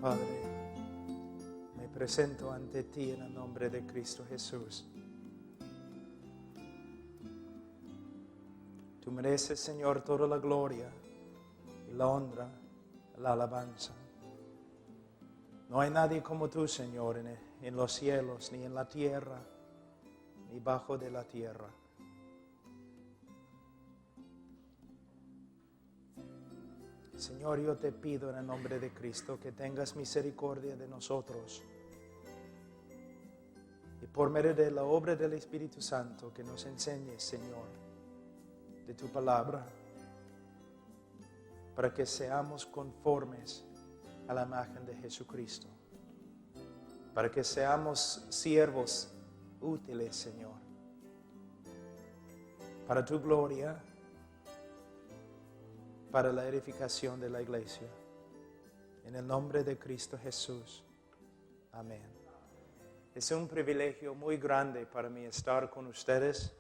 Padre, me presento ante ti en el nombre de Cristo Jesús. Tú mereces, Señor, toda la gloria y la honra, la alabanza. No hay nadie como tú, Señor, en los cielos, ni en la tierra, ni bajo de la tierra. Señor, yo te pido en el nombre de Cristo que tengas misericordia de nosotros y por medio de la obra del Espíritu Santo que nos enseñes, Señor, de tu palabra, para que seamos conformes a la imagen de Jesucristo, para que seamos siervos útiles, Señor, para tu gloria, para la edificación de la iglesia. En el nombre de Cristo Jesús. Amén. Es un privilegio muy grande para mí estar con ustedes.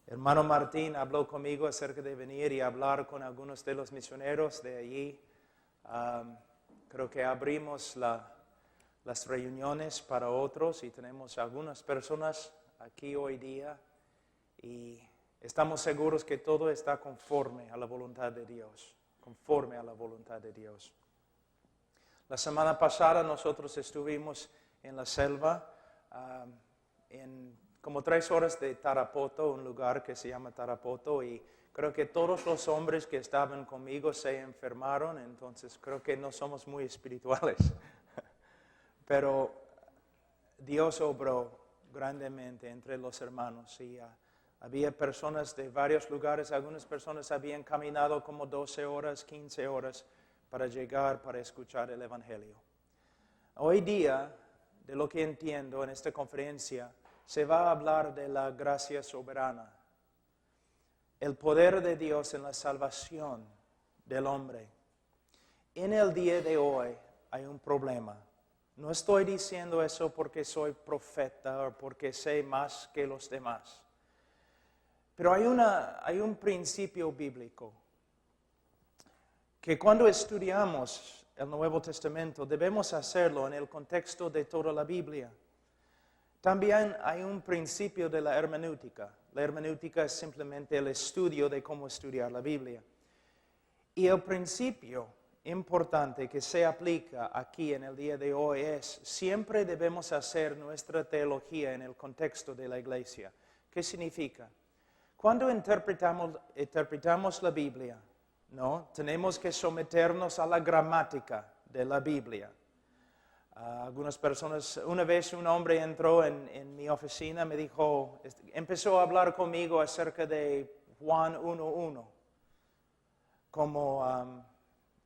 Hermano Martín habló conmigo acerca de venir y hablar con algunos de los misioneros de allí. Creo que abrimos las reuniones para otros y tenemos algunas personas aquí hoy día y estamos seguros que todo está conforme a la voluntad de Dios, conforme a la voluntad de Dios. La semana pasada nosotros estuvimos en la selva, en como 3 horas de Tarapoto, un lugar que se llama Tarapoto, y creo que todos los hombres que estaban conmigo se enfermaron, entonces creo que no somos muy espirituales. Pero Dios obró grandemente entre los hermanos y había personas de varios lugares, algunas personas habían caminado como 12 horas, 15 horas para llegar, para escuchar el Evangelio. Hoy día, de lo que entiendo en esta conferencia, se va a hablar de la gracia soberana, el poder de Dios en la salvación del hombre. En el día de hoy hay un problema. No estoy diciendo eso porque soy profeta o porque sé más que los demás. Pero hay un principio bíblico que cuando estudiamos el Nuevo Testamento debemos hacerlo en el contexto de toda la Biblia. También hay un principio de la hermenéutica. La hermenéutica es simplemente el estudio de cómo estudiar la Biblia. Y el principio importante que se aplica aquí en el día de hoy es: siempre debemos hacer nuestra teología en el contexto de la iglesia. ¿Qué significa? Cuando interpretamos la Biblia, ¿no? Tenemos que someternos a la gramática de la Biblia. Algunas personas, una vez un hombre entró en mi oficina, me dijo, empezó a hablar conmigo acerca de Juan 1:1, como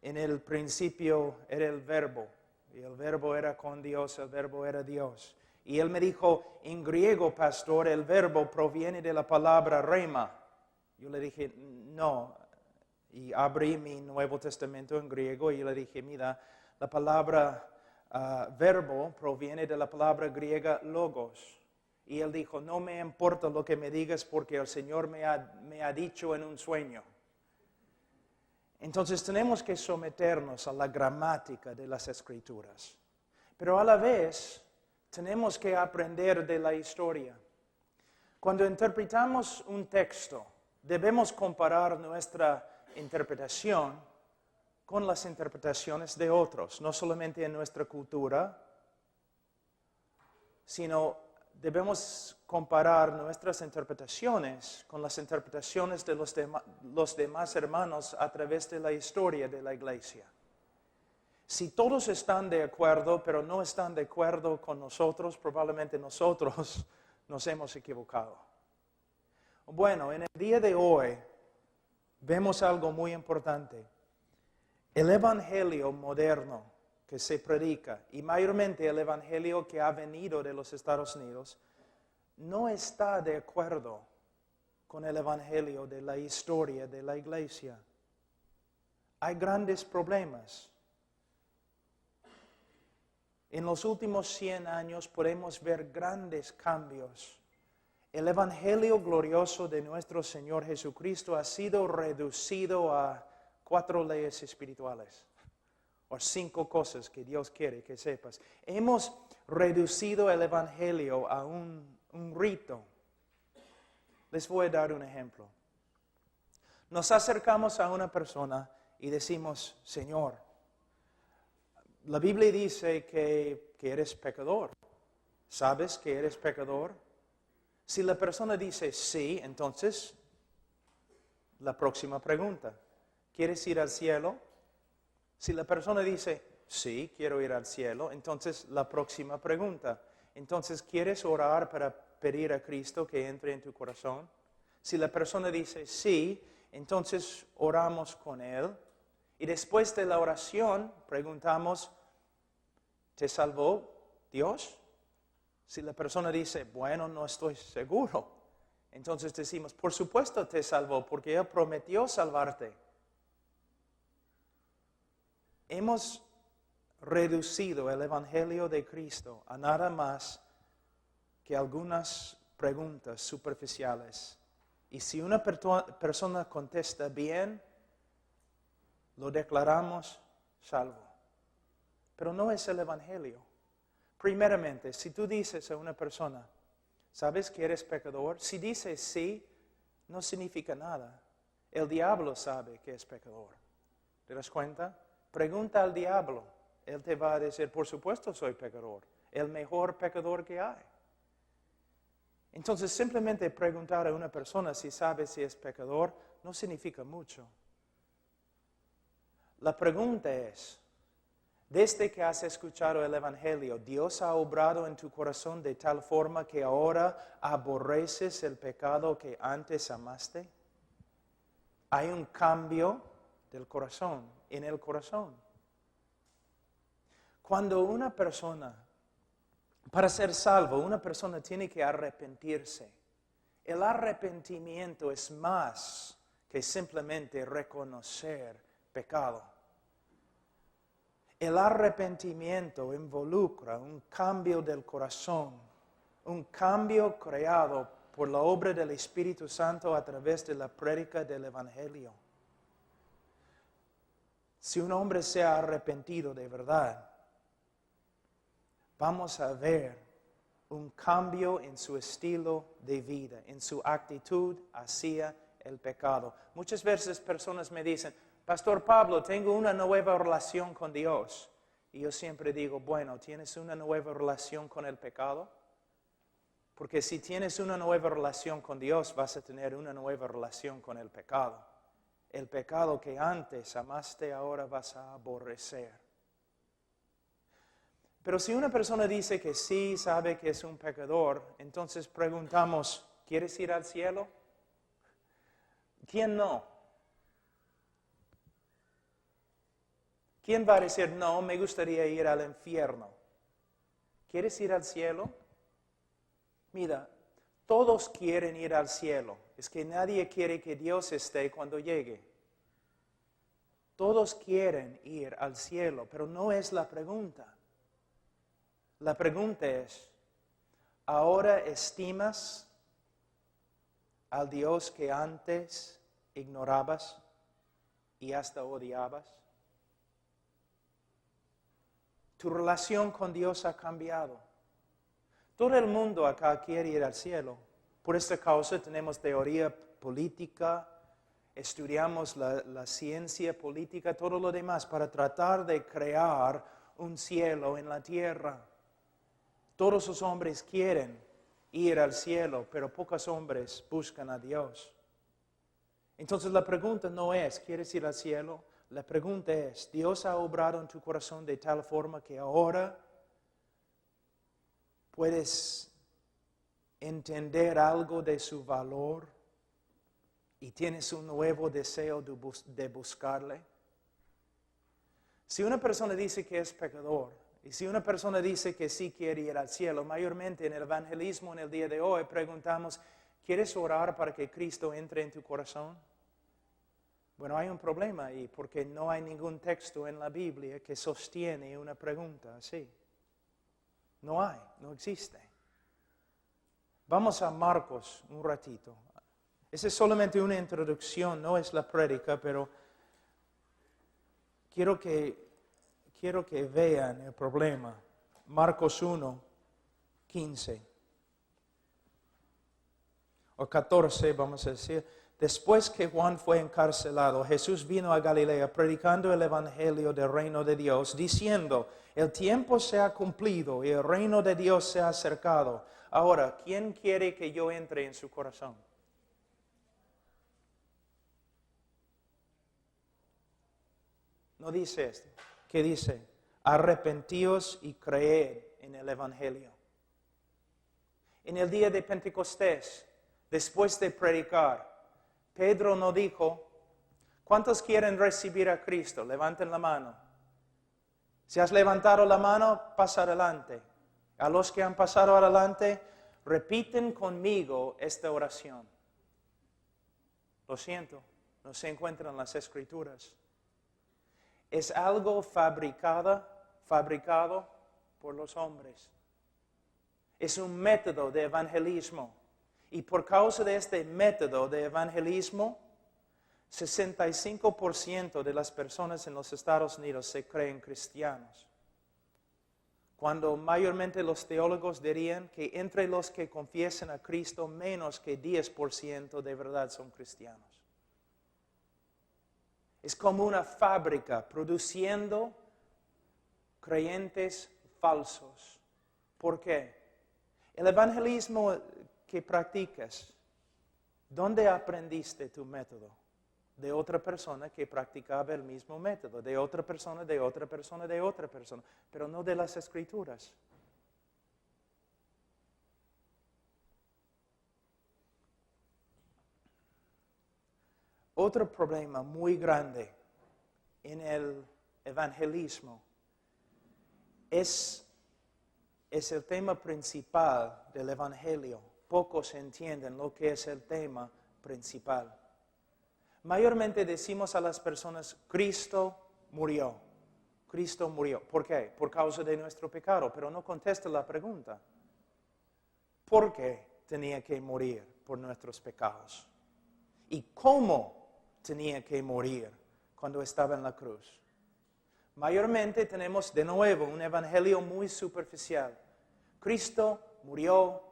en el principio era el verbo, y el verbo era con Dios, el verbo era Dios. Y él me dijo, en griego, pastor, el verbo proviene de la palabra rema. Yo le dije, no. Y abrí mi Nuevo Testamento en griego y le dije, mira, la palabra verbo proviene de la palabra griega logos. Y él dijo, no me importa lo que me digas porque el Señor me ha dicho en un sueño. Entonces tenemos que someternos a la gramática de las Escrituras. Pero a la vez tenemos que aprender de la historia. Cuando interpretamos un texto, debemos comparar nuestra interpretación con las interpretaciones de otros, no solamente en nuestra cultura, sino debemos comparar nuestras interpretaciones con las interpretaciones de los demás hermanos a través de la historia de la iglesia. Si todos están de acuerdo, pero no están de acuerdo con nosotros, probablemente nosotros nos hemos equivocado. Bueno, en el día de hoy vemos algo muy importante. El evangelio moderno que se predica, y mayormente el evangelio que ha venido de los Estados Unidos, no está de acuerdo con el evangelio de la historia de la iglesia. Hay grandes problemas. En los últimos 100 años podemos ver grandes cambios. El evangelio glorioso de nuestro Señor Jesucristo ha sido reducido a 4 leyes espirituales. o 5 cosas que Dios quiere que sepas. Hemos reducido el Evangelio a un rito. Les voy a dar un ejemplo. Nos acercamos a una persona y decimos, Señor, la Biblia dice que eres pecador. ¿Sabes que eres pecador? Si la persona dice sí, entonces la próxima pregunta, ¿quieres ir al cielo? Si la persona dice sí, quiero ir al cielo, entonces la próxima pregunta, entonces ¿quieres orar para pedir a Cristo que entre en tu corazón? Si la persona dice sí, entonces oramos con él y después de la oración preguntamos, ¿te salvó Dios? Si la persona dice, bueno, no estoy seguro, entonces decimos, por supuesto te salvó porque Él prometió salvarte. Hemos reducido el Evangelio de Cristo a nada más que algunas preguntas superficiales. Y si una persona contesta bien, lo declaramos salvo. Pero no es el Evangelio. Primeramente, si tú dices a una persona, ¿sabes que eres pecador? Si dices sí, no significa nada. El diablo sabe que es pecador. ¿Te das cuenta? Pregunta al diablo. Él te va a decir, por supuesto soy pecador. El mejor pecador que hay. Entonces, simplemente preguntar a una persona si sabe si es pecador no significa mucho. La pregunta es, desde que has escuchado el Evangelio, ¿Dios ha obrado en tu corazón de tal forma que ahora aborreces el pecado que antes amaste? Hay un cambio del corazón, en el corazón. Cuando una persona, para ser salvo, una persona tiene que arrepentirse. El arrepentimiento es más que simplemente reconocer pecado. El arrepentimiento involucra un cambio del corazón, un cambio creado por la obra del Espíritu Santo a través de la prédica del Evangelio. Si un hombre se ha arrepentido de verdad, vamos a ver un cambio en su estilo de vida, en su actitud hacia el pecado. Muchas veces personas me dicen, Pastor Pablo, tengo una nueva relación con Dios. Y yo siempre digo, bueno, ¿tienes una nueva relación con el pecado? Porque si tienes una nueva relación con Dios, vas a tener una nueva relación con el pecado. El pecado que antes amaste, ahora vas a aborrecer. Pero si una persona dice que sí, sabe que es un pecador, entonces preguntamos, ¿quieres ir al cielo? ¿Quién no? ¿Quién va a decir, no, me gustaría ir al infierno? ¿Quieres ir al cielo? Mira, todos quieren ir al cielo. Es que nadie quiere que Dios esté cuando llegue. Todos quieren ir al cielo, pero no es la pregunta. La pregunta es, ¿ahora estimas al Dios que antes ignorabas y hasta odiabas? Tu relación con Dios ha cambiado. Todo el mundo acá quiere ir al cielo. Por esta causa tenemos teoría política, estudiamos la ciencia política, todo lo demás, para tratar de crear un cielo en la tierra. Todos los hombres quieren ir al cielo, pero pocos hombres buscan a Dios. Entonces la pregunta no es, ¿quieres ir al cielo? La pregunta es, ¿Dios ha obrado en tu corazón de tal forma que ahora puedes entender algo de su valor y tienes un nuevo deseo de buscarle? Si una persona dice que es pecador y si una persona dice que sí quiere ir al cielo, mayormente en el evangelismo en el día de hoy preguntamos, ¿quieres orar para que Cristo entre en tu corazón? Bueno, hay un problema ahí porque no hay ningún texto en la Biblia que sostiene una pregunta así. No hay, no existe. Vamos a Marcos un ratito. Esa es solamente una introducción, no es la prédica, pero quiero que quiero que vean el problema. Marcos 1, 15 o 14, vamos a decir. Después que Juan fue encarcelado, Jesús vino a Galilea predicando el evangelio del reino de Dios, diciendo, el tiempo se ha cumplido y el reino de Dios se ha acercado. Ahora, ¿quién quiere que yo entre en su corazón? No dice esto. ¿Qué dice? Arrepentíos y creed en el evangelio. En el día de Pentecostés, después de predicar, Pedro no dijo, ¿cuántos quieren recibir a Cristo? Levanten la mano. Si has levantado la mano, pasa adelante. A los que han pasado adelante, repiten conmigo esta oración. Lo siento, no se encuentra en las Escrituras. Es algo fabricado por los hombres. Es un método de evangelismo. Y por causa de este método de evangelismo, 65% de las personas en los Estados Unidos se creen cristianos. Cuando mayormente los teólogos dirían que entre los que confiesan a Cristo, menos que 10% de verdad son cristianos. Es como una fábrica produciendo creyentes falsos. ¿Por qué? El evangelismo que practicas, ¿dónde aprendiste tu método? De otra persona que practicaba el mismo método, de otra persona, de otra persona, de otra persona, pero no de las Escrituras. Otro problema muy grande en el evangelismo es el tema principal del evangelio. Pocos entienden lo que es el tema principal. Mayormente decimos a las personas, Cristo murió. Cristo murió. ¿Por qué? Por causa de nuestro pecado, pero no contesta la pregunta. ¿Por qué tenía que morir por nuestros pecados? ¿Y cómo tenía que morir cuando estaba en la cruz? Mayormente tenemos de nuevo un evangelio muy superficial. Cristo murió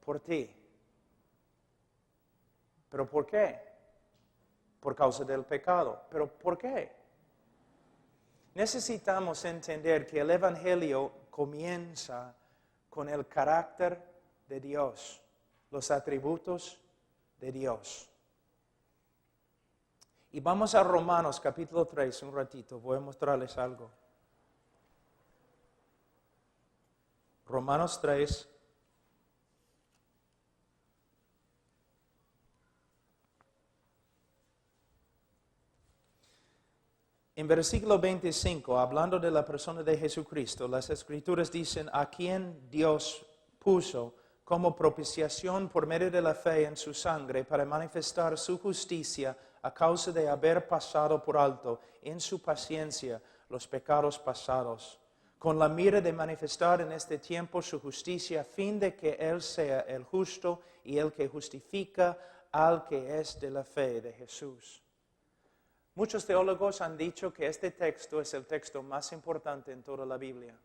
por ti. ¿Pero por qué? Por causa del pecado. ¿Pero por qué? Necesitamos entender que el evangelio comienza con el carácter de Dios, los atributos de Dios. Y vamos a Romanos capítulo 3 un ratito, voy a mostrarles algo. Romanos 3. En versículo 25, hablando de la persona de Jesucristo, las Escrituras dicen, a quien Dios puso como propiciación por medio de la fe en su sangre para manifestar su justicia a causa de haber pasado por alto en su paciencia los pecados pasados, con la mira de manifestar en este tiempo su justicia a fin de que Él sea el justo y el que justifica al que es de la fe de Jesús. Muchos teólogos han dicho que este texto es el texto más importante en toda la Biblia.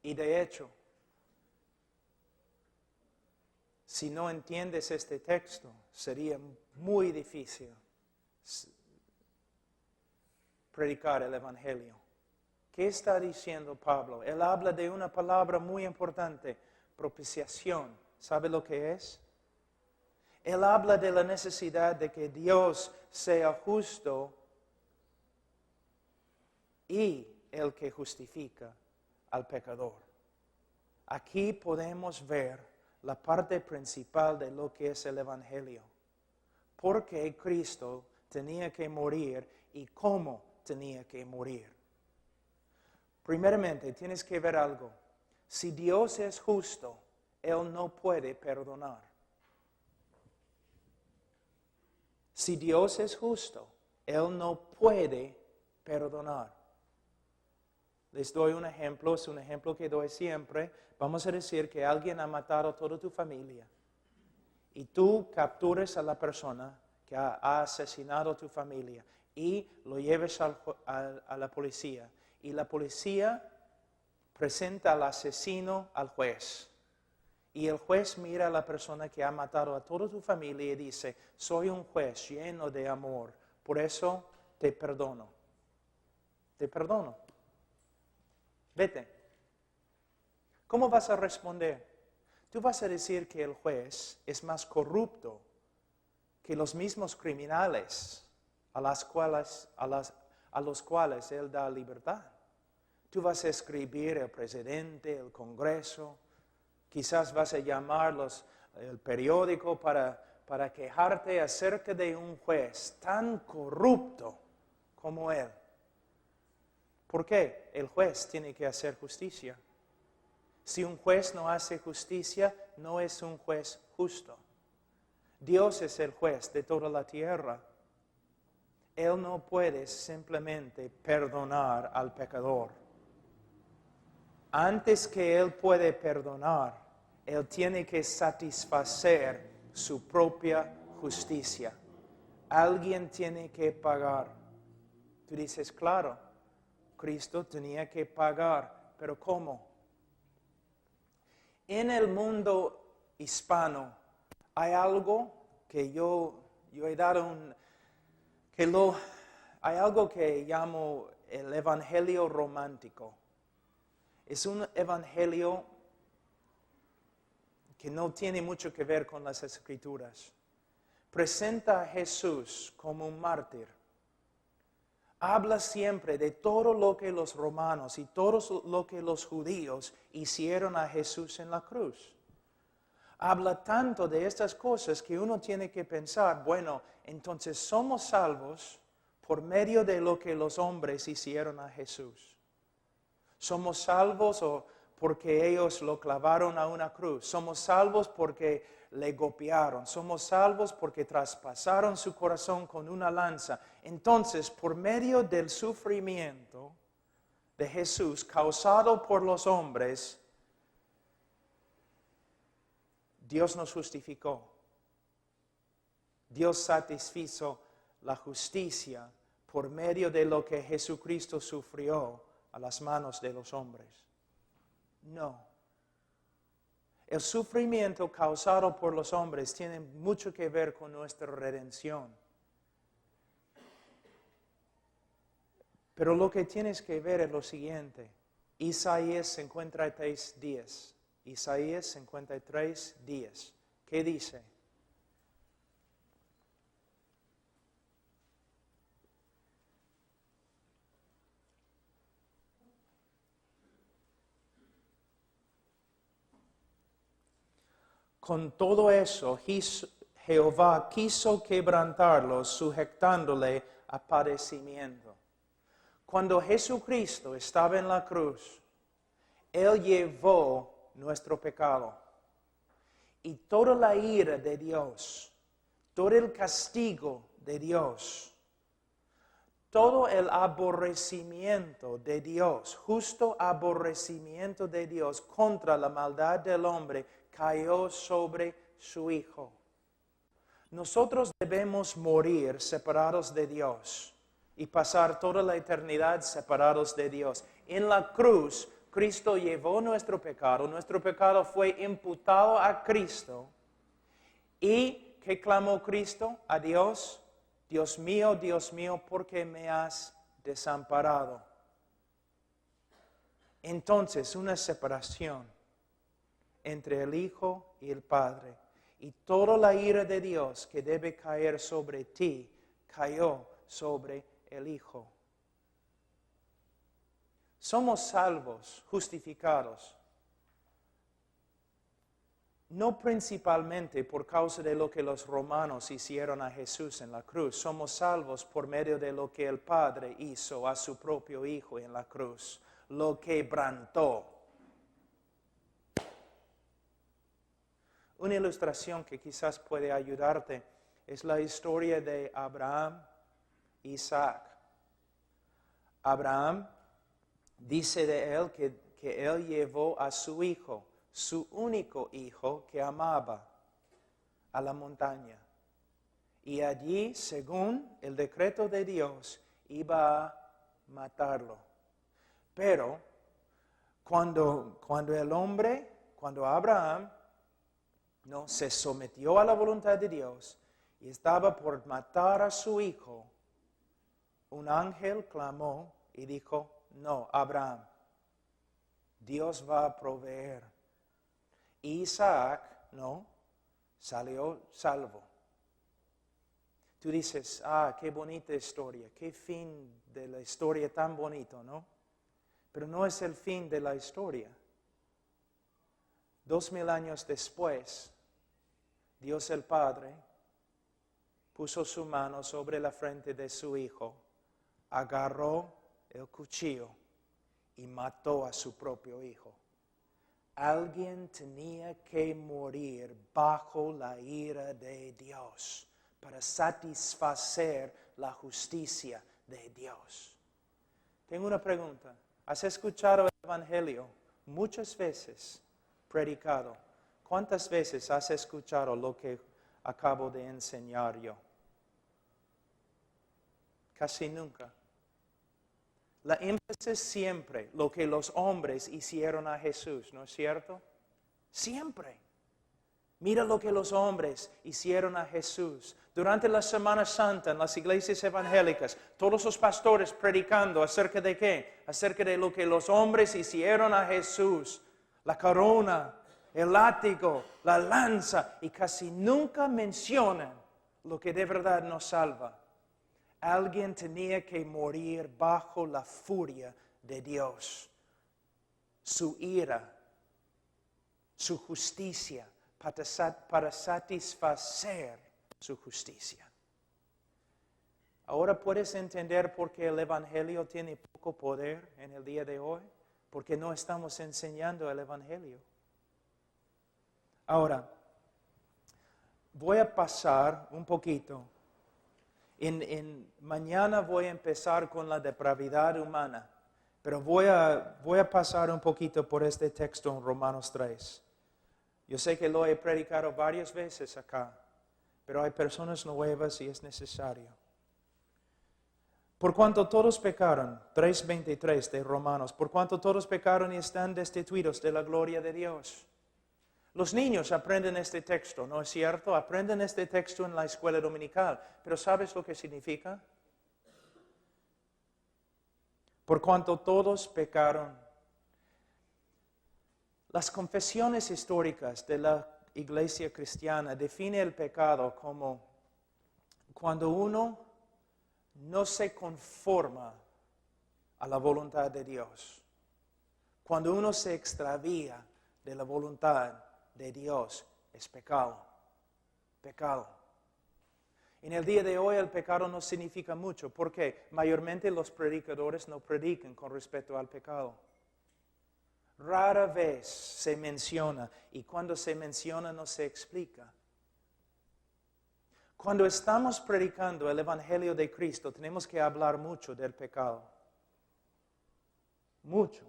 Y de hecho, si no entiendes este texto, sería muy difícil predicar el Evangelio. ¿Qué está diciendo Pablo? Él habla de una palabra muy importante, propiciación. ¿Sabe lo que es? Él habla de la necesidad de que Dios sea justo y el que justifica al pecador. Aquí podemos ver la parte principal de lo que es el Evangelio. ¿Por qué Cristo tenía que morir y cómo tenía que morir? Primeramente, tienes que ver algo. Si Dios es justo, Él no puede perdonar. Si Dios es justo, Él no puede perdonar. Les doy un ejemplo, es un ejemplo que doy siempre. Vamos a decir que alguien ha matado a toda tu familia y tú capturas a la persona que ha asesinado a tu familia y lo lleves a la policía. Y la policía presenta al asesino al juez. Y el juez mira a la persona que ha matado a toda tu familia y dice, soy un juez lleno de amor, por eso te perdono. Te perdono. Vete. ¿Cómo vas a responder? Tú vas a decir que el juez es más corrupto que los mismos criminales a los cuales él da libertad. Tú vas a escribir el presidente, el Congreso, quizás vas a llamar el periódico para quejarte acerca de un juez tan corrupto como él. ¿Por qué? El juez tiene que hacer justicia. Si un juez no hace justicia, no es un juez justo. Dios es el juez de toda la tierra. Él no puede simplemente perdonar al pecador. Antes que Él puede perdonar, Él tiene que satisfacer su propia justicia. Alguien tiene que pagar. Tú dices, claro, Cristo tenía que pagar, pero ¿cómo? En el mundo hispano hay algo que yo he dado hay algo que llamo el evangelio romántico. Es un evangelio que no tiene mucho que ver con las Escrituras. Presenta a Jesús como un mártir. Habla siempre de todo lo que los romanos y todo lo que los judíos hicieron a Jesús en la cruz. Habla tanto de estas cosas que uno tiene que pensar, bueno, entonces somos salvos por medio de lo que los hombres hicieron a Jesús. Somos salvos porque ellos lo clavaron a una cruz. Somos salvos porque le golpearon. Somos salvos porque traspasaron su corazón con una lanza. Entonces, por medio del sufrimiento de Jesús causado por los hombres, Dios nos justificó. Dios satisfizo la justicia por medio de lo que Jesucristo sufrió a las manos de los hombres. No. El sufrimiento causado por los hombres tiene mucho que ver con nuestra redención. Pero lo que tienes que ver es lo siguiente. Isaías 53:10. Isaías 53:10. ¿Qué dice? Con todo eso, Jehová quiso quebrantarlos, sujetándole a padecimiento. Cuando Jesucristo estaba en la cruz, Él llevó nuestro pecado. Y toda la ira de Dios, todo el castigo de Dios, todo el aborrecimiento de Dios, justo aborrecimiento de Dios contra la maldad del hombre, cayó sobre su Hijo. Nosotros debemos morir separados de Dios y pasar toda la eternidad separados de Dios. En la cruz, Cristo llevó nuestro pecado fue imputado a Cristo. ¿Y qué clamó Cristo a Dios? Dios mío, ¿por qué me has desamparado? Entonces, una separación entre el Hijo y el Padre. Y toda la ira de Dios que debe caer sobre ti, cayó sobre el Hijo. Somos salvos, justificados, no principalmente por causa de lo que los romanos hicieron a Jesús en la cruz. Somos salvos por medio de lo que el Padre hizo a su propio Hijo en la cruz. Lo quebrantó. Una ilustración que quizás puede ayudarte es la historia de Abraham e Isaac. Abraham dice de él que él llevó a su hijo, su único hijo que amaba, a la montaña. Y allí, según el decreto de Dios, iba a matarlo. Pero cuando Abraham no se sometió a la voluntad de Dios y estaba por matar a su hijo, un ángel clamó y dijo, no, Abraham, Dios va a proveer. Isaac, no, salió salvo. Tú dices, qué bonita historia, qué fin de la historia tan bonito, ¿no? Pero no es el fin de la historia. 2000 años después, Dios el Padre puso su mano sobre la frente de su hijo, agarró el cuchillo y mató a su propio hijo. Alguien tenía que morir bajo la ira de Dios para satisfacer la justicia de Dios. Tengo una pregunta. ¿Has escuchado el Evangelio muchas veces predicado? ¿Cuántas veces has escuchado lo que acabo de enseñar yo? Casi nunca. La énfasis siempre, lo que los hombres hicieron a Jesús, ¿no es cierto? Siempre. Mira lo que los hombres hicieron a Jesús. Durante la Semana Santa en las iglesias evangélicas, todos los pastores predicando acerca de ¿qué? Acerca de lo que los hombres hicieron a Jesús. La corona, el látigo, la lanza, y casi nunca mencionan lo que de verdad nos salva. Alguien tenía que morir bajo la furia de Dios. Su ira, su justicia, para satisfacer su justicia. Ahora puedes entender por qué el Evangelio tiene poco poder en el día de hoy, porque no estamos enseñando el Evangelio. Ahora, voy a pasar un poquito. Mañana voy a empezar con la depravidad humana, pero voy a pasar un poquito por este texto en Romanos 3. Yo sé que lo he predicado varias veces acá, pero hay personas nuevas y es necesario. Por cuanto todos pecaron, 3:23 de Romanos, por cuanto todos pecaron y están destituidos de la gloria de Dios. Los niños aprenden este texto, ¿no es cierto? Aprenden este texto en la escuela dominical, pero ¿sabes lo que significa? Por cuanto todos pecaron. Las confesiones históricas de la iglesia cristiana definen el pecado como cuando uno no se conforma a la voluntad de Dios. Cuando uno se extravía de la voluntad de Dios, es pecado. Pecado. En el día de hoy el pecado no significa mucho, porque mayormente los predicadores no predican con respecto al pecado. Rara vez se menciona, y cuando se menciona no se explica. Cuando estamos predicando el Evangelio de Cristo, tenemos que hablar mucho del pecado. Mucho.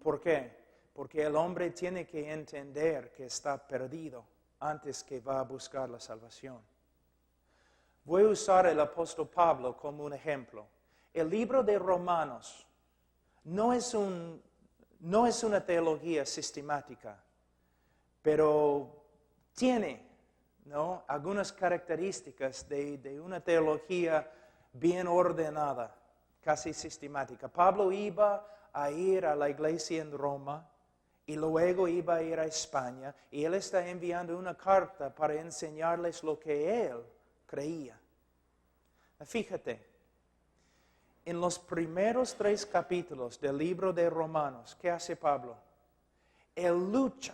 ¿Por qué? Porque el hombre tiene que entender que está perdido antes que va a buscar la salvación. Voy a usar el apóstol Pablo como un ejemplo. El libro de Romanos no es una teología sistemática, pero tiene, ¿no?, algunas características de una teología bien ordenada, casi sistemática. Pablo iba a ir a la iglesia en Roma y luego iba a ir a España, y él está enviando una carta para enseñarles lo que él creía. Fíjate. En los primeros 3 capítulos del libro de Romanos, ¿qué hace Pablo? Él lucha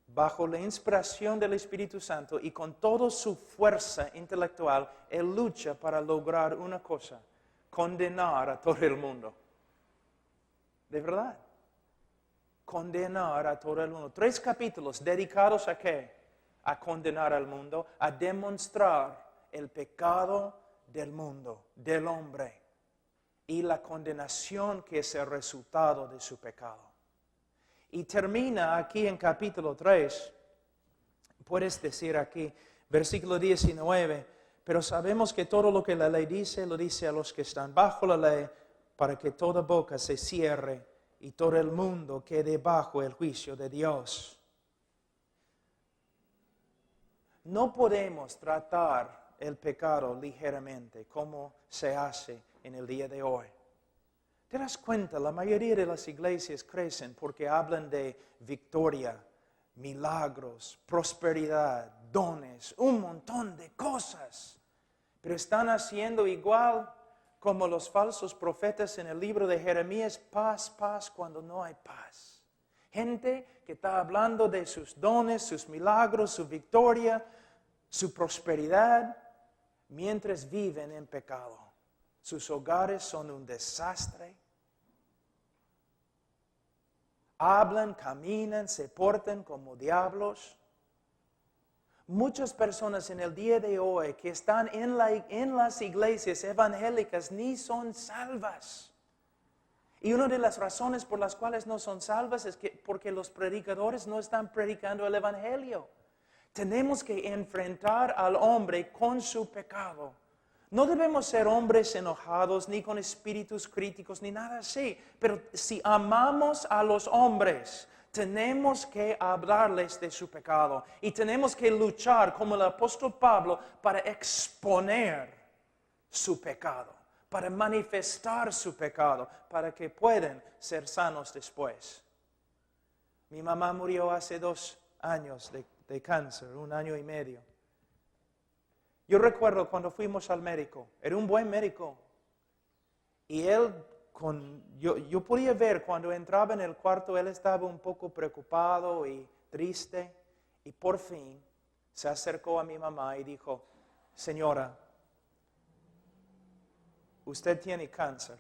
bajo la inspiración del Espíritu Santo y con toda su fuerza intelectual, él lucha para lograr una cosa: condenar a todo el mundo. ¿De verdad? Condenar a todo el mundo. 3 capítulos dedicados ¿a qué? A condenar al mundo, a demostrar el pecado del mundo, del hombre, y la condenación que es el resultado de su pecado. Y termina aquí en capítulo 3, puedes decir aquí, Versículo 19, pero sabemos que todo lo que la ley dice, lo dice a los que están bajo la ley, para que toda boca se cierre y todo el mundo quede bajo el juicio de Dios. No podemos tratar el pecado ligeramente como se hace en el día de hoy. ¿Te das cuenta? La mayoría de las iglesias crecen porque hablan de victoria, milagros, prosperidad, dones, un montón de cosas. Pero están haciendo igual como los falsos profetas en el libro de Jeremías, paz, paz, cuando no hay paz. Gente que está hablando de sus dones, sus milagros, su victoria, su prosperidad, mientras viven en pecado. Sus hogares son un desastre. Hablan, caminan, se portan como diablos. Muchas personas en el día de hoy que están en las iglesias evangélicas ni son salvas. Y una de las razones por las cuales no son salvas es porque los predicadores no están predicando el evangelio. Tenemos que enfrentar al hombre con su pecado. No debemos ser hombres enojados, ni con espíritus críticos, ni nada así. Pero si amamos a los hombres, tenemos que hablarles de su pecado. Y tenemos que luchar, como el apóstol Pablo, para exponer su pecado, para manifestar su pecado, para que puedan ser sanos después. Mi mamá murió hace 2 años de cáncer, 1 año y medio. Yo recuerdo cuando fuimos al médico, era un buen médico. Y él, yo podía ver cuando entraba en el cuarto, él estaba un poco preocupado y triste. Y por fin se acercó a mi mamá y dijo, señora, usted tiene cáncer.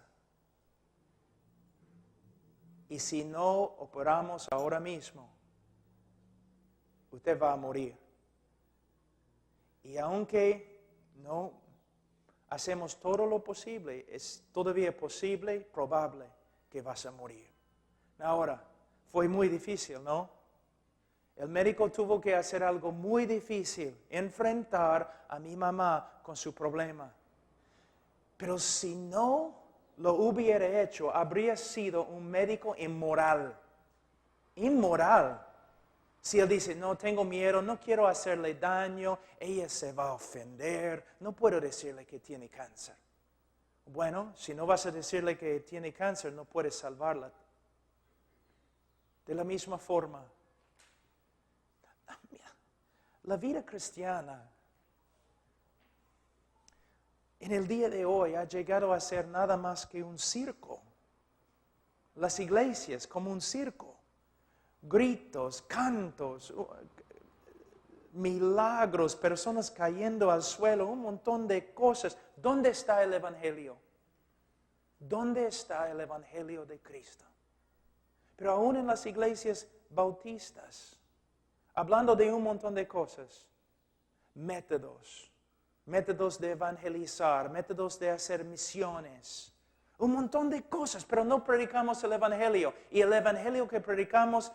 Y si no operamos ahora mismo, usted va a morir. Y aunque no hacemos todo lo posible, es todavía posible, probable que vas a morir. Ahora, fue muy difícil, ¿no? El médico tuvo que hacer algo muy difícil, enfrentar a mi mamá con su problema. Pero si no lo hubiera hecho, habría sido un médico inmoral. Inmoral. Si él dice, no, tengo miedo, no quiero hacerle daño, ella se va a ofender, no puedo decirle que tiene cáncer. Bueno, si no vas a decirle que tiene cáncer, no puedes salvarla. De la misma forma, mira, la vida cristiana en el día de hoy ha llegado a ser nada más que un circo. Las iglesias como un circo. Gritos, cantos, milagros, personas cayendo al suelo, un montón de cosas. ¿Dónde está el evangelio? ¿Dónde está el evangelio de Cristo? Pero aún en las iglesias bautistas, hablando de un montón de cosas, métodos de evangelizar, métodos de hacer misiones, un montón de cosas, pero no predicamos el evangelio. Y el evangelio que predicamos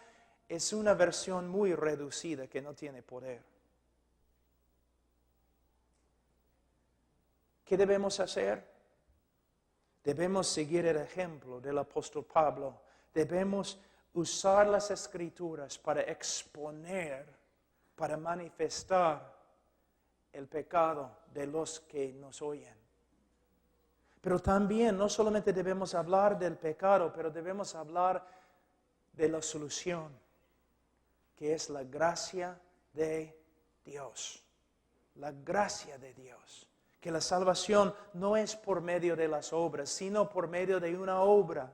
es una versión muy reducida que no tiene poder. ¿Qué debemos hacer? Debemos seguir el ejemplo del apóstol Pablo. Debemos usar las escrituras para exponer, para manifestar el pecado de los que nos oyen. Pero también no solamente debemos hablar del pecado, pero debemos hablar de la solución, que es la gracia de Dios. La gracia de Dios. Que la salvación no es por medio de las obras, sino por medio de una obra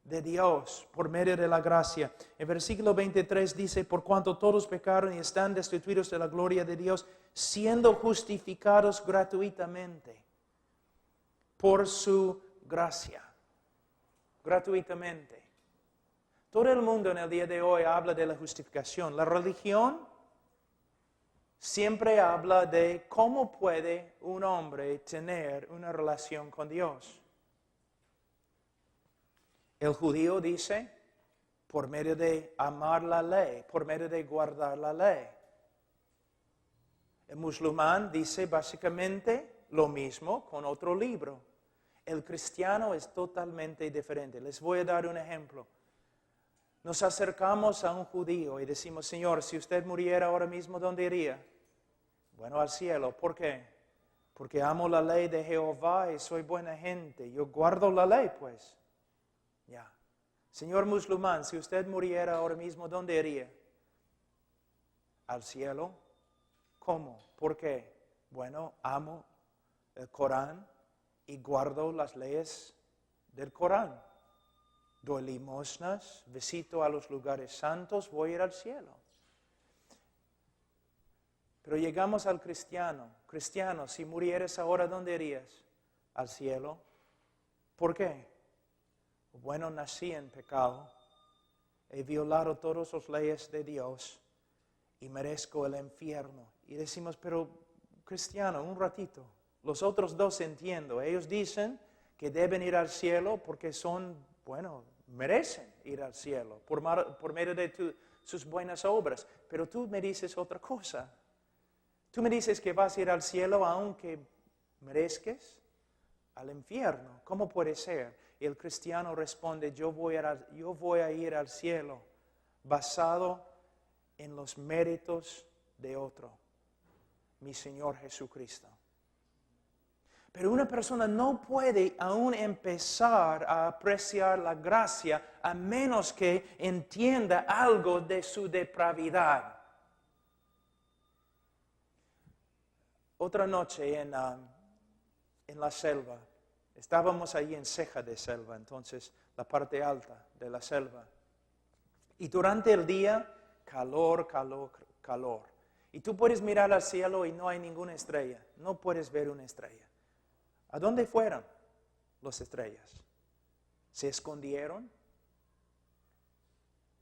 de Dios, por medio de la gracia. En versículo 23 dice, por cuanto todos pecaron y están destituidos de la gloria de Dios, siendo justificados gratuitamente por su gracia. Gratuitamente. Todo el mundo en el día de hoy habla de la justificación. La religión siempre habla de cómo puede un hombre tener una relación con Dios. El judío dice, por medio de amar la ley, por medio de guardar la ley. El musulmán dice básicamente lo mismo con otro libro. El cristiano es totalmente diferente. Les voy a dar un ejemplo. Nos acercamos a un judío y decimos, Señor, si usted muriera ahora mismo, ¿dónde iría? Bueno, al cielo. ¿Por qué? Porque amo la ley de Jehová y soy buena gente. Yo guardo la ley, pues. Ya. Señor musulmán, si usted muriera ahora mismo, ¿dónde iría? Al cielo. ¿Cómo? ¿Por qué? Bueno, amo el Corán y guardo las leyes del Corán. Doy limosnas, visito a los lugares santos, voy a ir al cielo. Pero llegamos al cristiano. Cristiano, si murieras ahora, ¿dónde irías? Al cielo. ¿Por qué? Bueno, nací en pecado, he violado todas las leyes de Dios y merezco el infierno. Y decimos, pero cristiano, un ratito. Los otros dos entiendo. Ellos dicen que deben ir al cielo porque merecen ir al cielo por medio de sus buenas obras. Pero tú me dices otra cosa. Tú me dices que vas a ir al cielo aunque merezcas al infierno. ¿Cómo puede ser? Y el cristiano responde, yo voy a ir al cielo basado en los méritos de otro, mi Señor Jesucristo. Pero una persona no puede aún empezar a apreciar la gracia a menos que entienda algo de su depravidad. Otra noche en la selva, estábamos ahí en ceja de selva, entonces la parte alta de la selva. Y durante el día, calor, calor, calor. Y tú puedes mirar al cielo y no hay ninguna estrella, no puedes ver una estrella. ¿A dónde fueron las estrellas? ¿Se escondieron?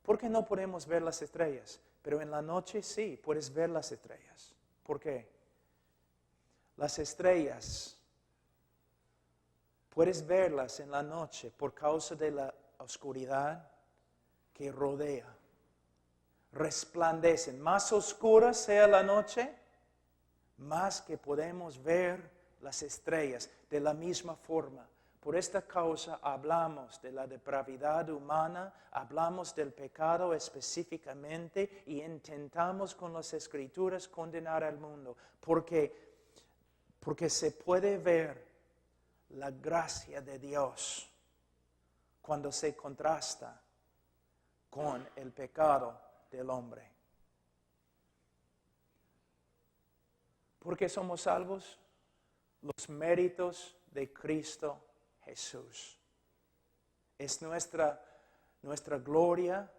¿Por qué no podemos ver las estrellas? Pero en la noche sí, puedes ver las estrellas. ¿Por qué? Las estrellas, puedes verlas en la noche por causa de la oscuridad que rodea. Resplandecen. Más oscura sea la noche, más que podemos ver las estrellas de la misma forma. Por esta causa hablamos de la depravidad humana, hablamos del pecado específicamente y intentamos con las Escrituras condenar al mundo. Porque se puede ver la gracia de Dios cuando se contrasta con el pecado del hombre. ¿Por qué somos salvos? Los méritos de Cristo Jesús. Es nuestra gloria.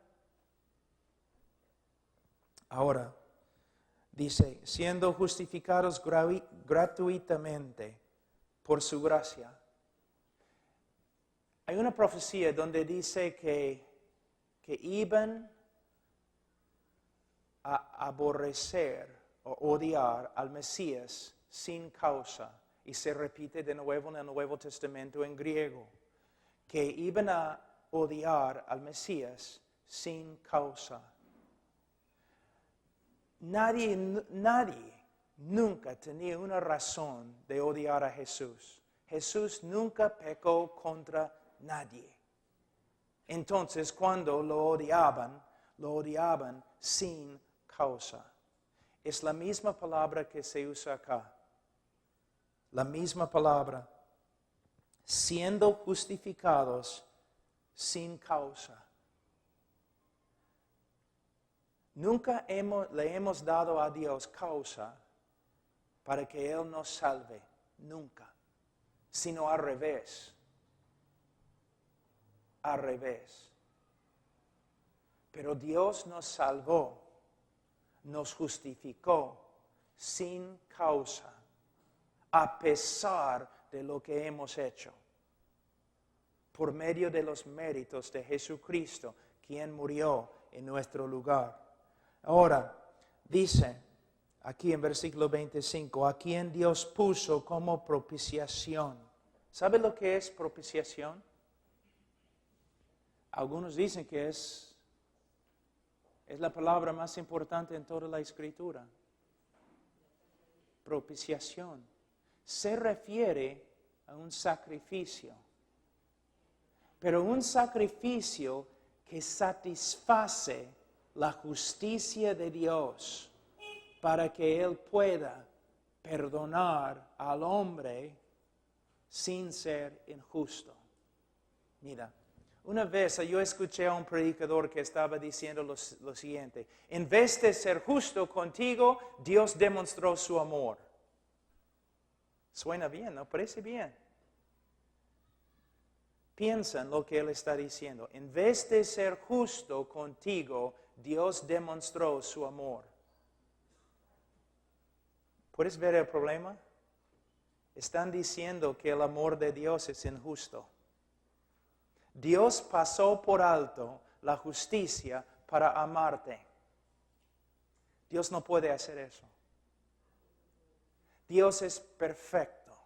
Ahora, dice, siendo justificados gratuitamente por su gracia. Hay una profecía donde dice que iban a aborrecer o odiar al Mesías sin causa. Y se repite de nuevo en el Nuevo Testamento en griego. Que iban a odiar al Mesías sin causa. Nadie nunca tenía una razón de odiar a Jesús. Jesús nunca pecó contra nadie. Entonces, cuando lo odiaban sin causa. Es la misma palabra que se usa acá. La misma palabra. Siendo justificados sin causa. Nunca le hemos dado a Dios causa para que Él nos salve. Nunca. Sino al revés. Al revés. Pero Dios nos salvó, nos justificó sin causa, a pesar de lo que hemos hecho, por medio de los méritos de Jesucristo, quien murió en nuestro lugar. Ahora, dice aquí en versículo 25, a quien Dios puso como propiciación. ¿Sabe lo que es propiciación? Algunos dicen que es la palabra más importante en toda la Escritura. propiciación. Se refiere a un sacrificio, pero un sacrificio que satisface la justicia de Dios para que Él pueda perdonar al hombre sin ser injusto. Mira, una vez yo escuché a un predicador que estaba diciendo lo siguiente: en vez de ser justo contigo, Dios demostró su amor. Suena bien, ¿no? Parece bien. Piensa en lo que él está diciendo. En vez de ser justo contigo, Dios demostró su amor. ¿Puedes ver el problema? Están diciendo que el amor de Dios es injusto. Dios pasó por alto la justicia para amarte. Dios no puede hacer eso. Dios es perfecto.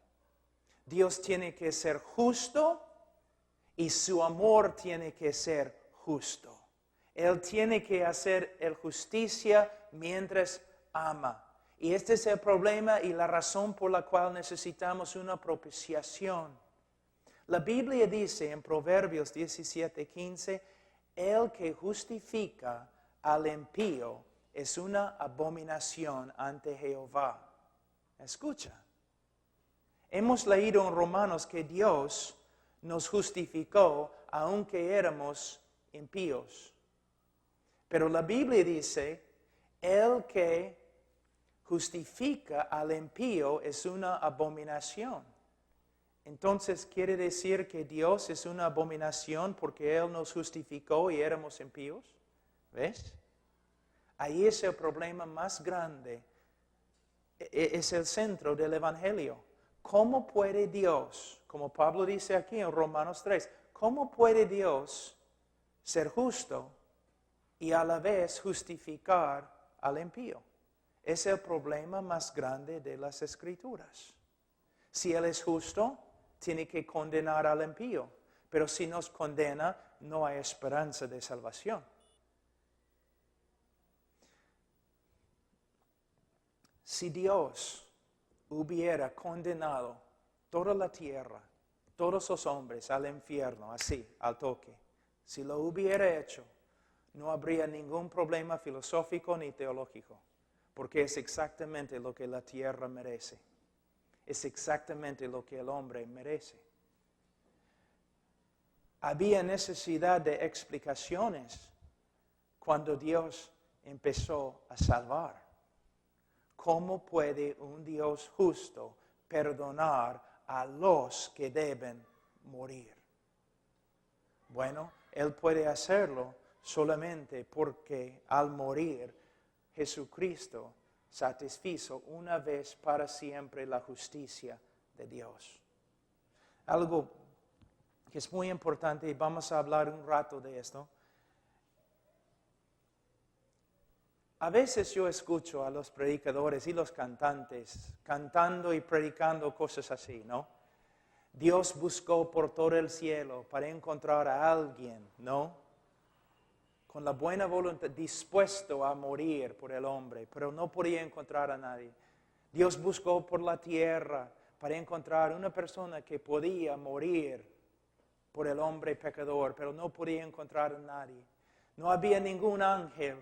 Dios tiene que ser justo y su amor tiene que ser justo. Él tiene que hacer el justicia mientras ama. Y este es el problema y la razón por la cual necesitamos una propiciación. La Biblia dice en Proverbios 17:15, el que justifica al impío es una abominación ante Jehová. Escucha. Hemos leído en Romanos que Dios nos justificó aunque éramos impíos. Pero la Biblia dice, el que justifica al impío es una abominación. Entonces, ¿quiere decir que Dios es una abominación porque Él nos justificó y éramos impíos? ¿Ves? Ahí es el problema más grande. Es el centro del Evangelio. ¿Cómo puede Dios, como Pablo dice aquí en Romanos 3, cómo puede Dios ser justo y a la vez justificar al impío? Es el problema más grande de las Escrituras. Si Él es justo, tiene que condenar al impío, pero si nos condena, no hay esperanza de salvación. Si Dios hubiera condenado toda la tierra, todos los hombres al infierno, así, al toque, si lo hubiera hecho, no habría ningún problema filosófico ni teológico, porque es exactamente lo que la tierra merece. Es exactamente lo que el hombre merece. Había necesidad de explicaciones cuando Dios empezó a salvar. ¿Cómo puede un Dios justo perdonar a los que deben morir? Bueno, Él puede hacerlo solamente porque al morir Jesucristo satisfizo una vez para siempre la justicia de Dios. Algo que es muy importante y vamos a hablar un rato de esto. A veces yo escucho a los predicadores y los cantantes cantando y predicando cosas así, ¿no? Dios buscó por todo el cielo para encontrar a alguien, ¿no? Con la buena voluntad, dispuesto a morir por el hombre, pero no podía encontrar a nadie. Dios buscó por la tierra para encontrar una persona que podía morir por el hombre pecador, pero no podía encontrar a nadie. No había ningún ángel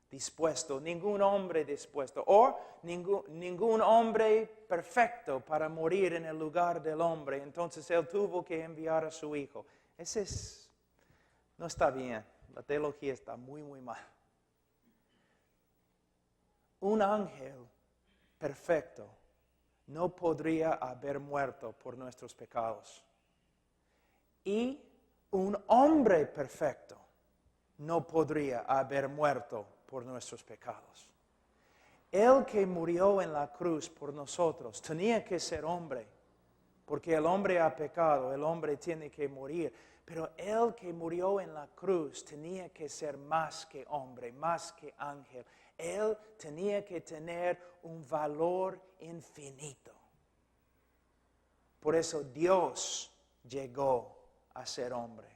dispuesto, ningún hombre dispuesto, o ningún hombre perfecto para morir en el lugar del hombre. Entonces Él tuvo que enviar a su Hijo. No está bien. La teología está muy, muy mal. Un ángel perfecto no podría haber muerto por nuestros pecados. Y un hombre perfecto no podría haber muerto por nuestros pecados. El que murió en la cruz por nosotros tenía que ser hombre, porque el hombre ha pecado, el hombre tiene que morir. Pero el que murió en la cruz tenía que ser más que hombre, más que ángel. Él tenía que tener un valor infinito. Por eso Dios llegó a ser hombre.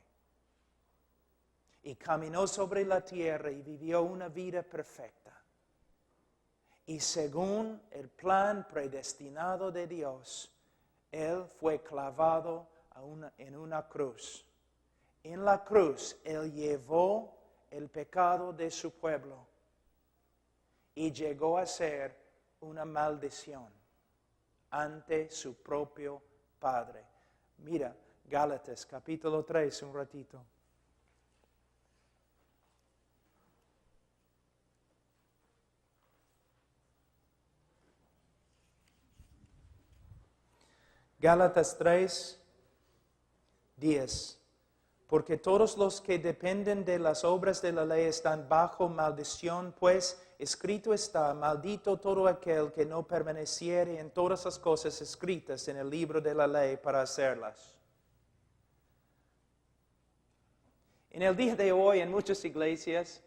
Y caminó sobre la tierra y vivió una vida perfecta. Y según el plan predestinado de Dios, Él fue clavado en una cruz. En la cruz, Él llevó el pecado de su pueblo y llegó a ser una maldición ante su propio Padre. Mira, Gálatas capítulo 3, un ratito. Gálatas 3, 10. Porque todos los que dependen de las obras de la ley están bajo maldición, pues escrito está, maldito todo aquel que no permaneciere en todas las cosas escritas en el libro de la ley para hacerlas. En el día de hoy, en muchas iglesias,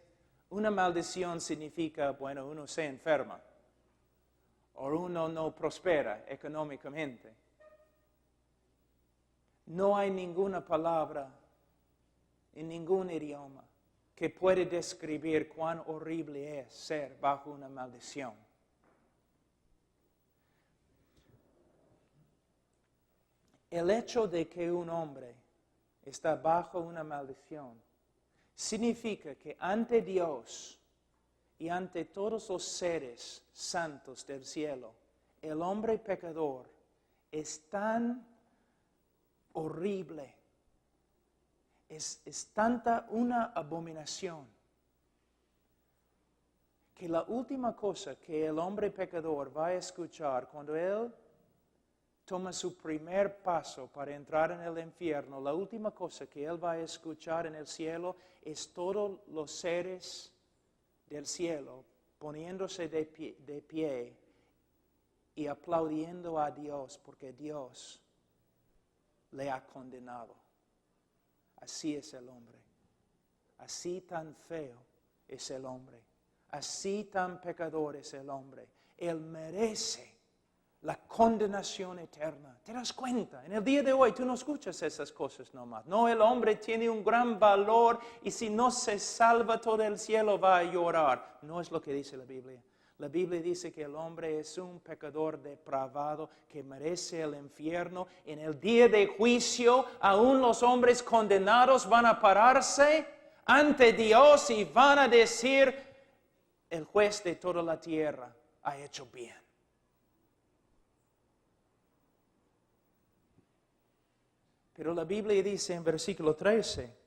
una maldición significa, bueno, uno se enferma o uno no prospera económicamente. No hay ninguna palabra en ningún idioma que puede describir cuán horrible es ser bajo una maldición. El hecho de que un hombre está bajo una maldición significa que ante Dios y ante todos los seres santos del cielo, el hombre pecador es tan horrible, es tanta una abominación, que la última cosa que el hombre pecador va a escuchar cuando él toma su primer paso para entrar en el infierno, la última cosa que él va a escuchar en el cielo es todos los seres del cielo poniéndose de pie y aplaudiendo a Dios porque Dios le ha condenado. Así es el hombre. Así tan feo es el hombre. Así tan pecador es el hombre. Él merece la condenación eterna. ¿Te das cuenta? En el día de hoy tú no escuchas esas cosas nomás. No, el hombre tiene un gran valor y si no se salva todo el cielo va a llorar. No es lo que dice la Biblia. La Biblia dice que el hombre es un pecador depravado que merece el infierno. En el día de juicio, aún los hombres condenados van a pararse ante Dios y van a decir, el juez de toda la tierra ha hecho bien. Pero la Biblia dice en versículo 13,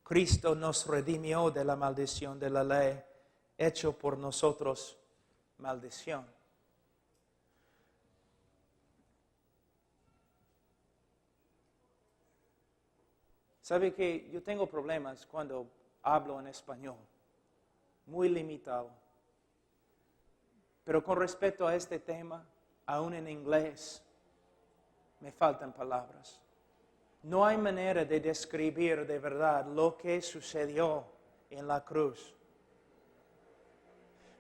Cristo nos redimió de la maldición de la ley, hecho por nosotros maldición. ¿Sabe que yo tengo problemas cuando hablo en español? Muy limitado. Pero con respecto a este tema, aún en inglés, me faltan palabras. No hay manera de describir de verdad lo que sucedió en la cruz.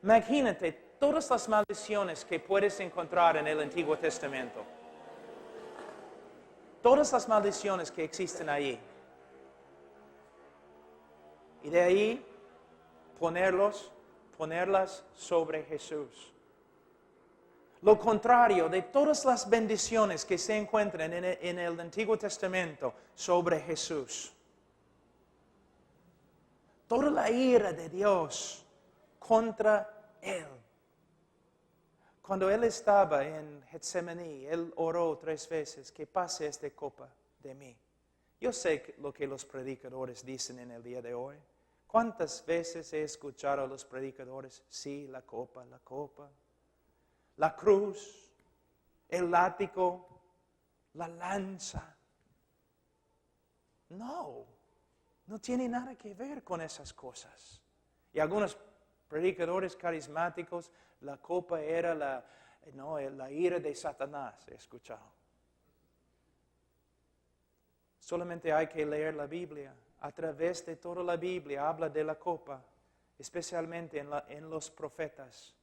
Imagínate todas las maldiciones que puedes encontrar en el Antiguo Testamento. Todas las maldiciones que existen allí. Y de ahí ponerlas sobre Jesús. Lo contrario de todas las bendiciones que se encuentran en el Antiguo Testamento sobre Jesús. Toda la ira de Dios contra Él. Cuando Él estaba en Getsemaní, Él oró 3 veces, que pase esta copa de mí. Yo sé lo que los predicadores dicen en el día de hoy. ¿Cuántas veces he escuchado a los predicadores? Sí, la copa. La cruz, el látigo, la lanza. No tiene nada que ver con esas cosas. Y algunos predicadores carismáticos, la copa era la ira de Satanás, he escuchado. Solamente hay que leer la Biblia. A través de toda la Biblia habla de la copa, especialmente en los profetas.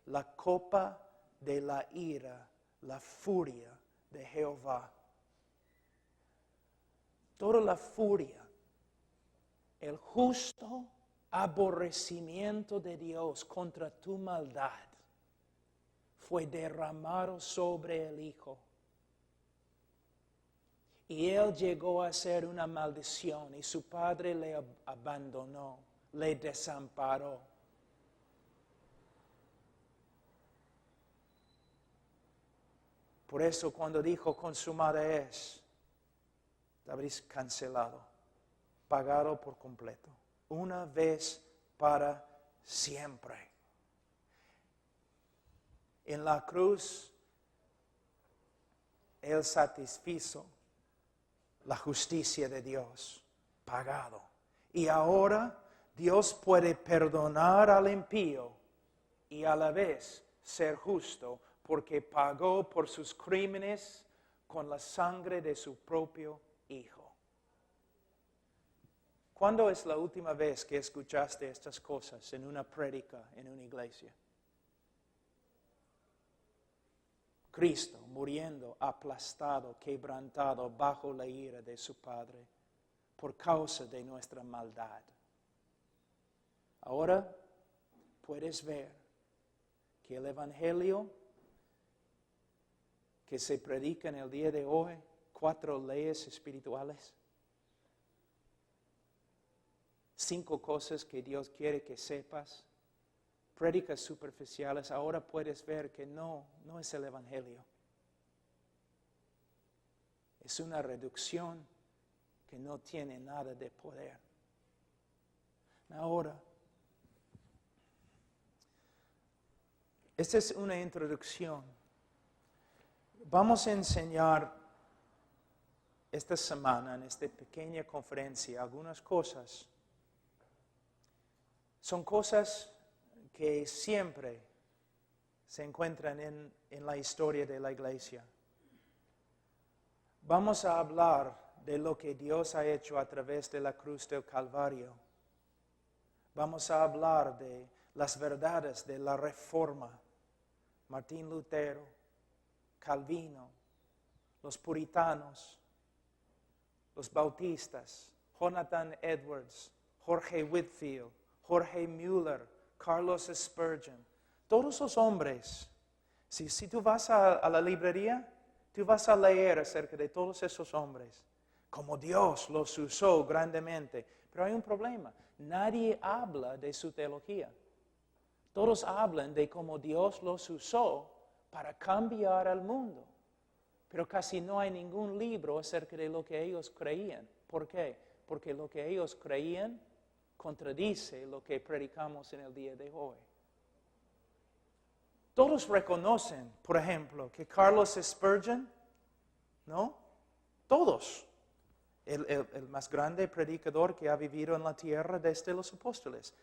La copa de la ira, la furia de Jehová. Toda la furia. El justo aborrecimiento de Dios contra tu maldad fue derramado sobre el Hijo. Y Él llegó a ser una maldición y su Padre le abandonó, le desamparó. Por eso cuando dijo consumada es, habréis cancelado, pagado por completo, una vez para siempre. En la cruz, Él satisfizo la justicia de Dios, pagado. Y ahora Dios puede perdonar al impío y a la vez ser justo porque pagó por sus crímenes con la sangre de su propio Hijo. ¿Cuándo es la última vez que escuchaste estas cosas en una prédica, en una iglesia? Cristo muriendo, aplastado, quebrantado bajo la ira de su Padre por causa de nuestra maldad. Ahora puedes ver que el Evangelio que se predica en el día de hoy, 4 leyes espirituales, 5 cosas que Dios quiere que sepas, prédicas superficiales, ahora puedes ver que no es el Evangelio. Es una reducción que no tiene nada de poder. Ahora, esta es una introducción. Vamos a enseñar esta semana en esta pequeña conferencia algunas cosas. Son cosas que siempre se encuentran en la historia de la iglesia. Vamos a hablar de lo que Dios ha hecho a través de la cruz del Calvario. Vamos a hablar de las verdades de la Reforma. Martín Lutero, Calvino, los puritanos, los bautistas, Jonathan Edwards, Jorge Whitfield, Jorge Mueller, Carlos Spurgeon, todos esos hombres. Si tú vas a la librería, tú vas a leer acerca de todos esos hombres, como Dios los usó grandemente. Pero hay un problema, nadie habla de su teología. Todos hablan de cómo Dios los usó para cambiar al mundo. Pero casi no hay ningún libro acerca de lo que ellos creían. ¿Por qué? Porque lo que ellos creían contradice lo que predicamos en el día de hoy. Todos reconocen, por ejemplo, que Carlos Spurgeon, ¿no? Todos. El más grande predicador que ha vivido en la tierra desde los apóstoles.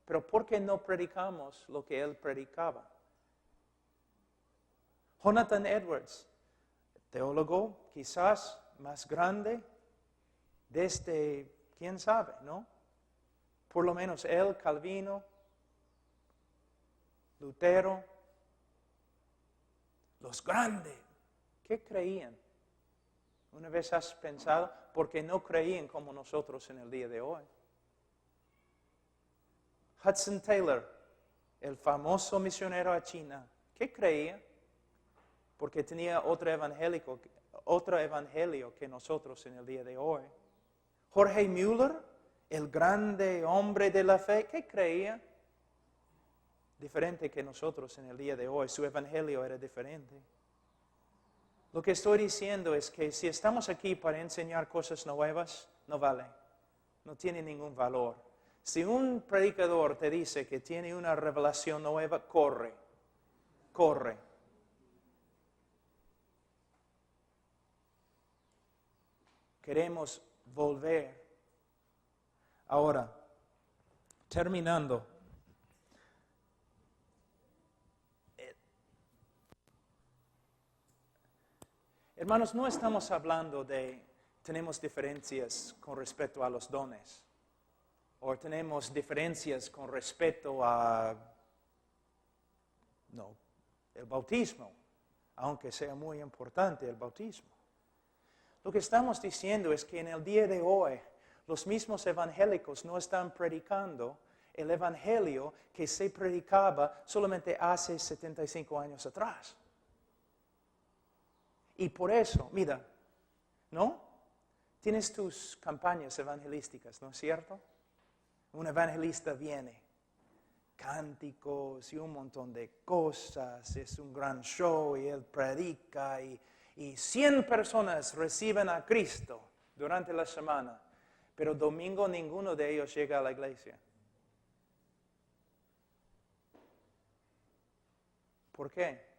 Pero ¿por qué no predicamos lo que él predicaba? Jonathan Edwards, teólogo quizás más grande desde, quién sabe, ¿no? Por lo menos él, Calvino, Lutero, los grandes, ¿qué creían? ¿Una vez has pensado? Porque no creían como nosotros en el día de hoy. Hudson Taylor, el famoso misionero a China, ¿qué creía? Porque tenía otro evangelio que nosotros en el día de hoy. Jorge Mueller, el grande hombre de la fe, ¿qué creía? Diferente que nosotros en el día de hoy. Su evangelio era diferente. Lo que estoy diciendo es que si estamos aquí para enseñar cosas nuevas, no vale. No tiene ningún valor. Si un predicador te dice que tiene una revelación nueva, corre. Queremos volver. Ahora, terminando. Hermanos, no estamos hablando de tenemos diferencias con respecto a los dones. O tenemos diferencias con respecto a el bautismo, aunque sea muy importante el bautismo. Lo que estamos diciendo es que en el día de hoy Los mismos evangélicos no están predicando el evangelio que se predicaba solamente hace 75 años atrás. Y por eso, mira, ¿no? Tienes tus campañas evangelísticas, ¿no es cierto? Un evangelista viene, cánticos y un montón de cosas, es un gran show y él predica y 100 personas reciben a Cristo durante la semana, pero domingo ninguno de ellos llega a la iglesia. ¿Por qué?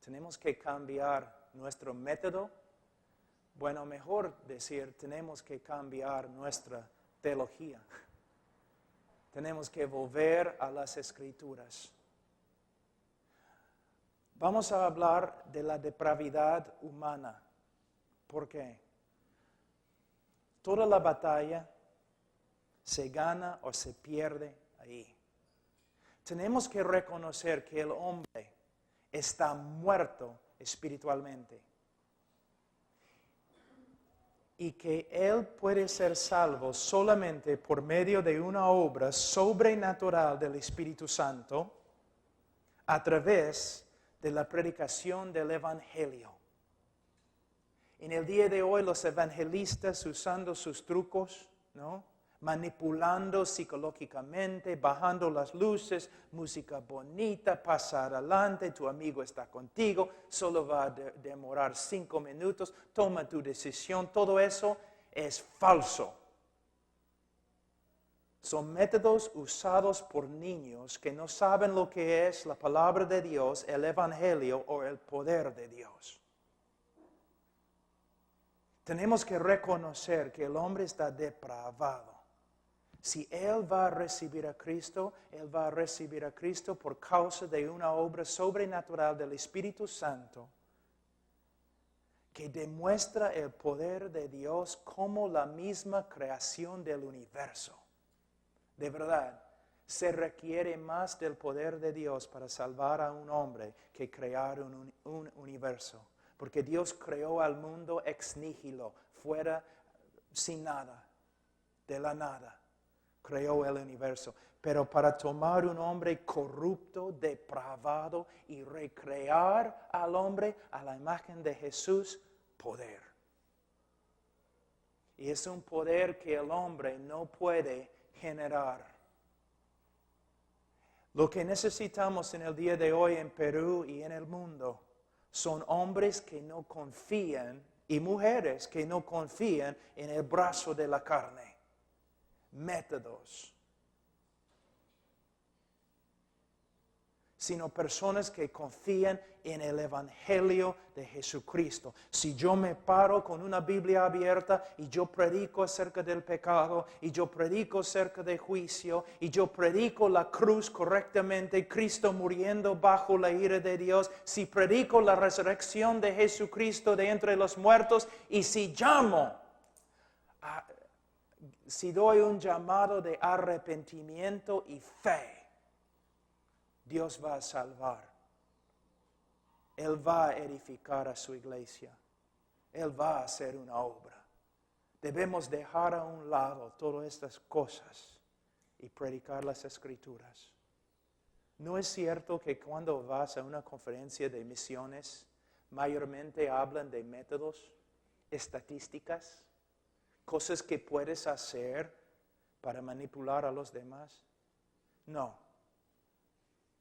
Tenemos que cambiar nuestro método. Bueno, mejor decir, tenemos que cambiar nuestra teología. Tenemos que volver a las Escrituras. Vamos a hablar de la depravidad humana. ¿Por qué? Toda la batalla se gana o se pierde ahí. Tenemos que reconocer que el hombre está muerto espiritualmente y que él puede ser salvo solamente por medio de una obra sobrenatural del Espíritu Santo a través de la predicación del Evangelio. En el día de hoy los evangelistas usando sus trucos, ¿no? Manipulando psicológicamente, bajando las luces, música bonita, pasa adelante, tu amigo está contigo, solo va a demorar 5 minutos, toma tu decisión, todo eso es falso. Son métodos usados por niños que no saben lo que es la palabra de Dios, el evangelio o el poder de Dios. Tenemos que reconocer que el hombre está depravado. Si él va a recibir a Cristo, él va a recibir a Cristo por causa de una obra sobrenatural del Espíritu Santo que demuestra el poder de Dios como la misma creación del universo. De verdad, se requiere más del poder de Dios para salvar a un hombre que crear un universo. Porque Dios creó al mundo ex nihilo, fuera, sin nada, de la nada. Creó el universo. Pero para tomar un hombre corrupto, depravado y recrear al hombre a la imagen de Jesús, poder. Y es un poder que el hombre no puede generar. Lo que necesitamos en el día de hoy en Perú y en el mundo son hombres que no confían y mujeres que no confían en el brazo de la carne. Métodos. Sino personas que confían en el Evangelio de Jesucristo. Si yo me paro con una Biblia abierta y yo predico acerca del pecado, y yo predico acerca del juicio, y yo predico la cruz correctamente, Cristo muriendo bajo la ira de Dios, si predico la resurrección de Jesucristo de entre los muertos, y si si doy un llamado de arrepentimiento y fe, Dios va a salvar. Él va a edificar a su iglesia. Él va a hacer una obra. Debemos dejar a un lado todas estas cosas y predicar las Escrituras. ¿No es cierto que cuando vas a una conferencia de misiones, mayormente hablan de métodos, estadísticas, cosas que puedes hacer para manipular a los demás? No.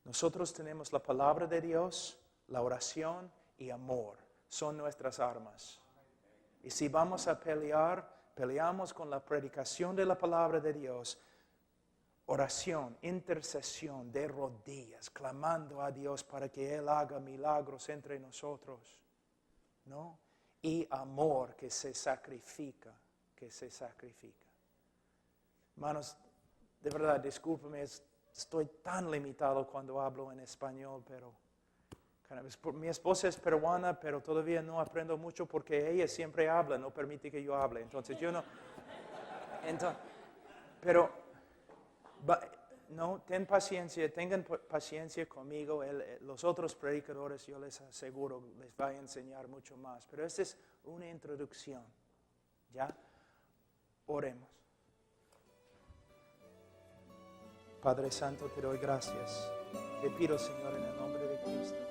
Nosotros tenemos la palabra de Dios, la oración y amor. Son nuestras armas. Y si vamos a pelear, peleamos con la predicación de la palabra de Dios. Oración, intercesión de rodillas, clamando a Dios para que Él haga milagros entre nosotros. ¿No? Y amor que se sacrifica, Hermanos, de verdad, discúlpeme, estoy tan limitado cuando hablo en español, pero mi esposa es peruana, pero todavía no aprendo mucho porque ella siempre habla, no permite que yo hable. Entonces yo no. Pero no, tengan paciencia conmigo. Los otros predicadores, yo les aseguro, les voy a enseñar mucho más. Pero esta es una introducción, ¿ya? Oremos. Padre Santo, te doy gracias. Te pido, Señor, en el nombre de Cristo,